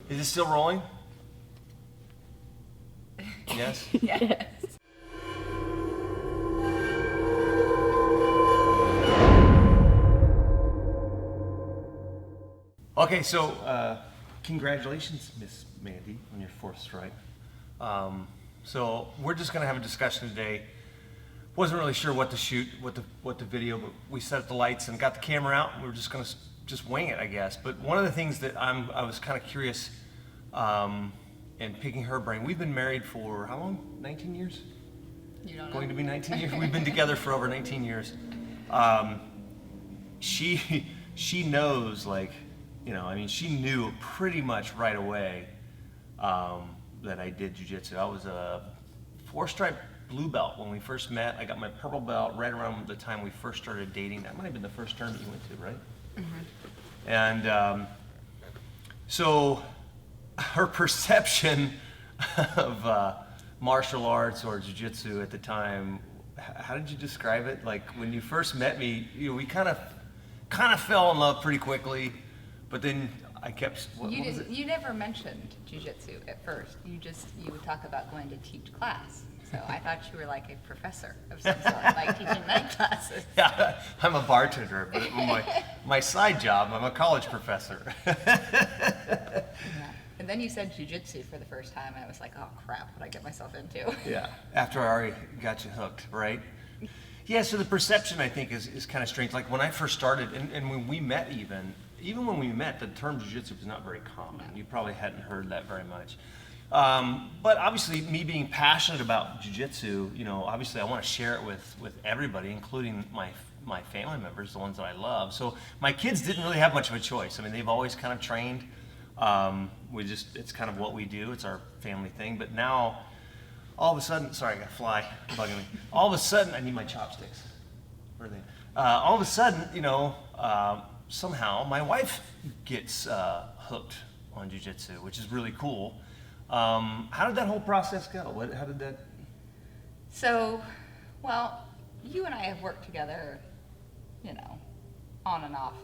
Is it still rolling? Yes? Yes. Okay, so congratulations, Miss Mandy, on your 4th stripe. So we're just gonna have a discussion today. Wasn't really sure what to shoot, what the video, but we set up the lights and got the camera out. And we were just gonna just wing it, I guess. But one of the things that I was kind of curious in picking her brain. We've been married for how long? 19 years? You don't know. Going to be 19 years. We've been together for over 19 years. She knows, like, you know, I mean, she knew pretty much right away that I did jiu-jitsu. I was a 4-stripe blue belt when we first met. I got my purple belt right around the time we first started dating. That might have been the first tournament you went to, right? Mm-hmm. And so her perception of martial arts or jiu-jitsu at the time, how did you describe it? Like when you first met me, you know, we kind of fell in love pretty quickly, but then I kept. You never mentioned jiu-jitsu at first. You would talk about going to teach class. So I thought you were like a professor of some sort, like teaching night classes. Yeah, I'm a bartender, but my side job, I'm a college professor. Yeah. And then you said jiu-jitsu for the first time, and I was like, oh crap, what did I get myself into? Yeah, after I already got you hooked, right? Yeah, so the perception, I think, is kind of strange. Like when I first started, and when we met even when we met, the term jiu-jitsu was not very common. You probably hadn't heard that very much. But obviously, me being passionate about jiu-jitsu, you know, obviously I want to share it with everybody, including my family members, the ones that I love. So my kids didn't really have much of a choice. I mean, they've always kind of trained. It's kind of what we do. It's our family thing. But now, all of a sudden, sorry, I got a fly bugging me. All of a sudden, I need my chopsticks. Where are they? All of a sudden, you know, somehow my wife gets hooked on jiu-jitsu, which is really cool. How did that whole process go? How did that? So, well, you and I have worked together, you know, on and off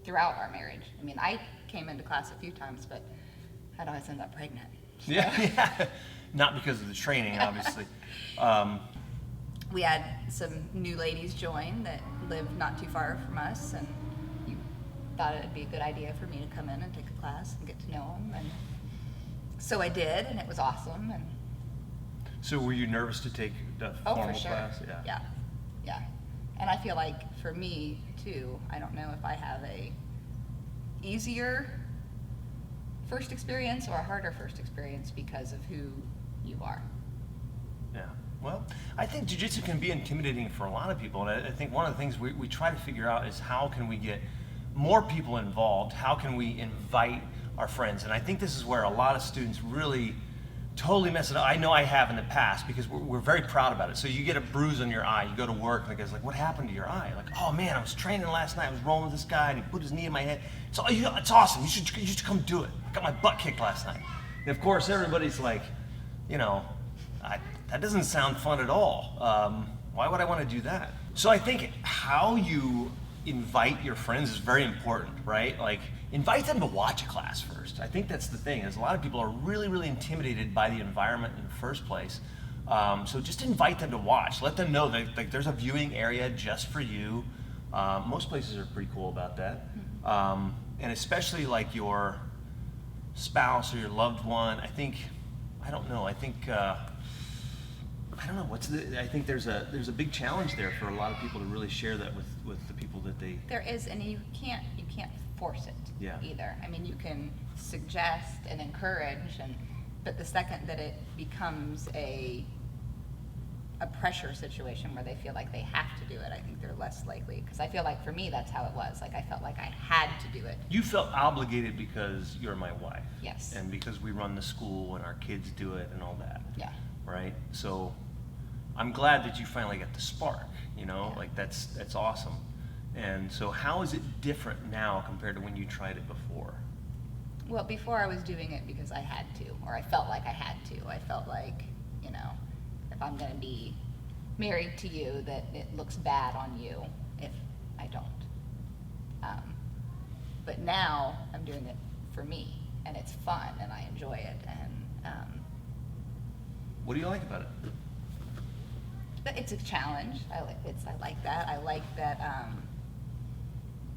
throughout our marriage. I mean, I came into class a few times, but I'd always end up pregnant. So. Yeah. Not because of the training, obviously. We had some new ladies join that lived not too far from us, and you thought it'd be a good idea for me to come in and take a class and get to know them. And so I did, and it was awesome. And so were you nervous to take the formal for sure. class? Yeah. And I feel like for me too, I don't know if I have a easier first experience or a harder first experience because of who you are. Yeah. Well, I think jiu-jitsu can be intimidating for a lot of people, and I think one of the things we try to figure out is how can we get more people involved? How can we invite our friends? And I think this is where a lot of students really totally mess it up. I know I have in the past because we're very proud about it. So you get a bruise on your eye, you go to work, and the guy's like, what happened to your eye? Like, oh man, I was training last night, I was rolling with this guy, and he put his knee in my head. It's awesome, you should come do it. I got my butt kicked last night. And of course, everybody's like, you know, that doesn't sound fun at all. Why would I want to do that? So I think how you invite your friends is very important, right? Like, invite them to watch a class first. I think that's the thing, is a lot of people are really, really intimidated by the environment in the first place. So just invite them to watch. Let them know that like, there's a viewing area just for you. Most places are pretty cool about that. And especially like your spouse or your loved one, I think I think there's a big challenge there for a lot of people to really share that with the people that they. There is, and you can't force it either. I mean, you can suggest and encourage, but the second that it becomes a pressure situation where they feel like they have to do it, I think they're less likely. Because I feel like for me, that's how it was. Like I felt like I had to do it. You felt obligated because you're my wife. Yes. And because we run the school and our kids do it and all that. Yeah. Right? So I'm glad that you finally got the spark, you know, Yeah. like that's awesome. And so how is it different now compared to when you tried it before? Well, before I was doing it because I had to, or I felt like I had to. I felt like, you know, if I'm going to be married to you, that it looks bad on you if I don't. But now I'm doing it for me. and it's fun, and I enjoy it. And what do you like about it? it's a challenge. I like that. I like that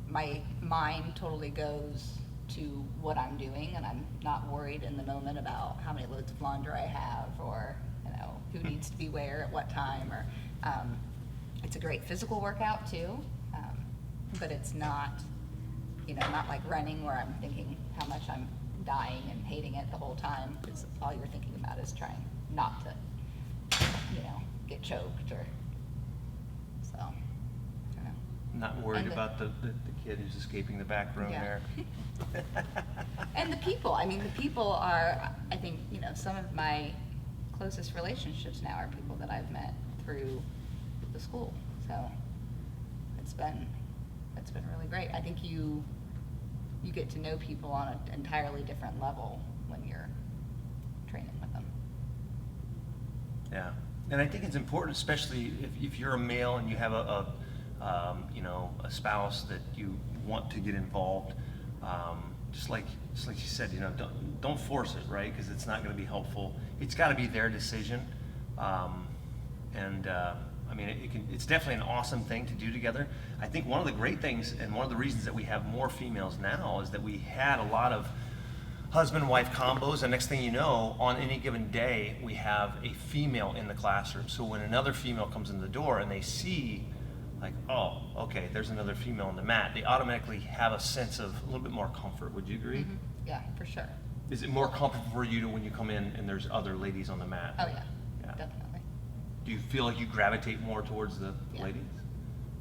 my mind totally goes to what I'm doing, and I'm not worried in the moment about how many loads of laundry I have, or who needs to be where at what time. Or it's a great physical workout too, but it's not not like running where I'm thinking how much I'm dying and hating it the whole time, because all you're thinking about is trying not to get choked, or so. I don't know. Not worried about the kid who's escaping the back room there. And the people. I mean, the people are, I think, some of my closest relationships now are people that I've met through the school. So it's been really great. I think you get to know people on an entirely different level when you're training with them. Yeah. And I think it's important, especially if you're a male and you have a spouse that you want to get involved. Just like you said, don't force it, right? Because it's not going to be helpful. It's got to be their decision. It's definitely an awesome thing to do together. I think one of the great things, and one of the reasons that we have more females now, is that we had a lot of husband-wife combos, and next thing you know, on any given day, we have a female in the classroom. So when another female comes in the door and they see, like, oh, okay, there's another female on the mat, they automatically have a sense of a little bit more comfort. Would you agree? Mm-hmm. Yeah, for sure. Is it more comfortable for you when you come in and there's other ladies on the mat? Oh, yeah. Definitely. Do you feel like you gravitate more towards the ladies?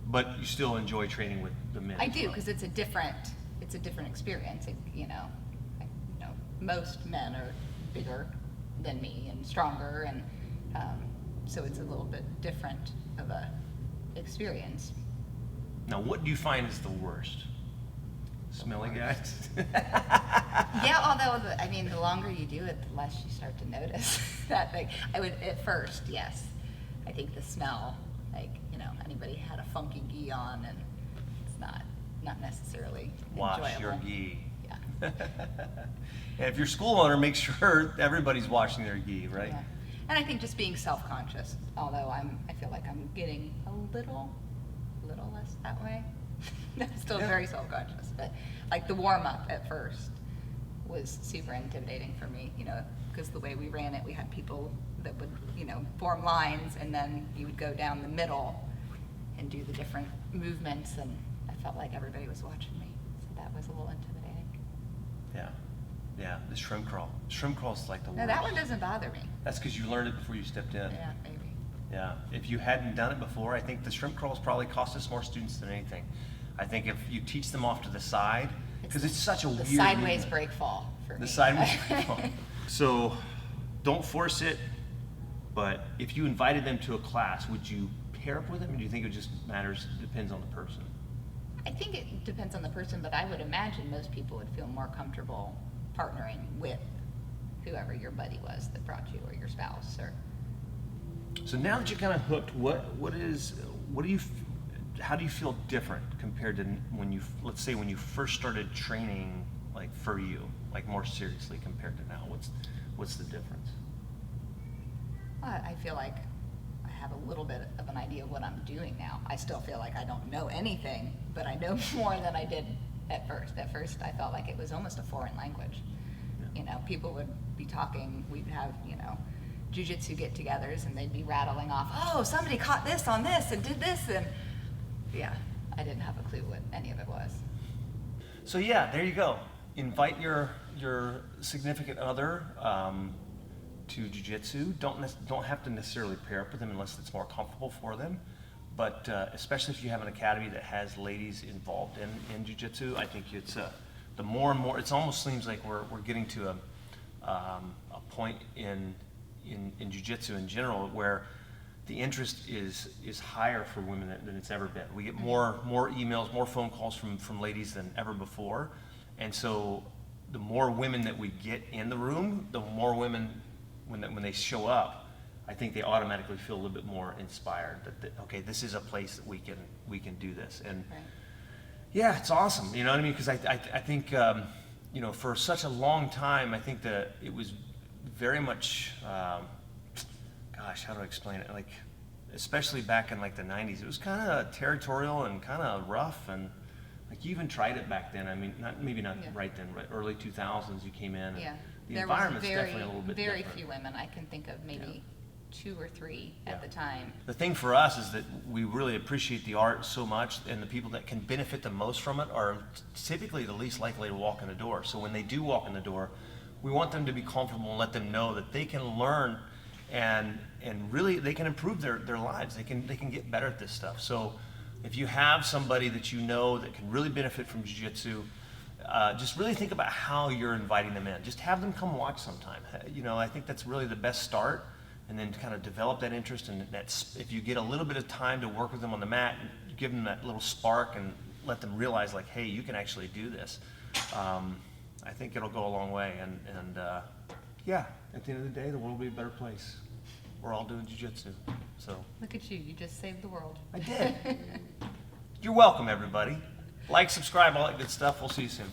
But you still enjoy training with the men? I do, because it's a different experience. Most men are bigger than me and stronger, and so it's a little bit different of a experience. Now, what do you find is the worst? Smelly guys? Yeah, although the longer you do it, the less you start to notice that thing. I would at first, yes. I think the smell, anybody had a funky gi on, and it's not necessarily Wash enjoyable. your gi. Yeah. And if you're school owner, make sure everybody's washing their gi, right? Yeah. And I think just being self-conscious, although I feel like I'm getting a little less that way. I'm still very self-conscious, but like the warm-up at first was super intimidating for me, because the way we ran it, we had people that would, form lines, and then you would go down the middle and do the different movements, and I felt like everybody was watching me, so that was a little intimidating. Yeah, the shrimp crawl. Shrimp crawl's like the worst. No, that one doesn't bother me. That's because you learned it before you stepped in. Yeah, maybe. Yeah, if you hadn't done it before, I think the shrimp crawls probably cost us more students than anything. I think if you teach them off to the side, because it's such a weird The sideways movement. break fall for me. The sideways break fall. So don't force it, but if you invited them to a class, would you pair up with them, or do you think it just depends on the person? I think it depends on the person, but I would imagine most people would feel more comfortable partnering with whoever your buddy was that brought you, or your spouse, or. So now that you're kind of hooked, how do you feel different compared to let's say when you first started training, like for you, like more seriously compared to now? What's the difference? I feel like I have a little bit of an idea of what I'm doing now. I still feel like I don't know anything, but I know more than I did at first. At first, I felt like it was almost a foreign language. Yeah. People would be talking, we'd have, Jiu Jitsu get-togethers, and they'd be rattling off, oh, somebody caught this on this and did this, and yeah, I didn't have a clue what any of it was. So yeah, there you go. Invite your significant other to Jiu Jitsu. Don't have to necessarily pair up with them unless it's more comfortable for them. But especially if you have an academy that has ladies involved in Jiu Jitsu, I think it's the more and more. It almost seems like we're getting to a point in Jiu Jitsu in general where the interest is higher for women than it's ever been. We get more emails, more phone calls from ladies than ever before, and so the more women that we get in the room, the more women when they show up, I think they automatically feel a little bit more inspired that okay, this is a place that we can do this, and Right. yeah, it's awesome. You know what I mean? Because I think you know, for such a long time, I think that it was very much, gosh, how do I explain it? Like, especially back in like the 90s, it was kind of territorial and kind of rough, and like you even tried it back then. I mean, maybe not right then, right, early 2000s you came in. And the there environment's was definitely a little bit very different. few women. I can think of maybe 2 or 3 at the time. The thing for us is that we really appreciate the art so much, and the people that can benefit the most from it are typically the least likely to walk in the door. So when they do walk in the door, we want them to be comfortable and let them know that they can learn and really they can improve their lives. They can get better at this stuff. So if you have somebody that you know that can really benefit from jiu-jitsu, just really think about how you're inviting them in. Just have them come watch sometime. You know, I think that's really the best start. And then kind of develop that interest, and that's, if you get a little bit of time to work with them on the mat, give them that little spark and let them realize like, hey, you can actually do this. I think it'll go a long way, and yeah, at the end of the day, the world will be a better place. We're all doing jiu-jitsu, so. Look at you, you just saved the world. I did. You're welcome, everybody. Like, subscribe, all that good stuff. We'll see you soon.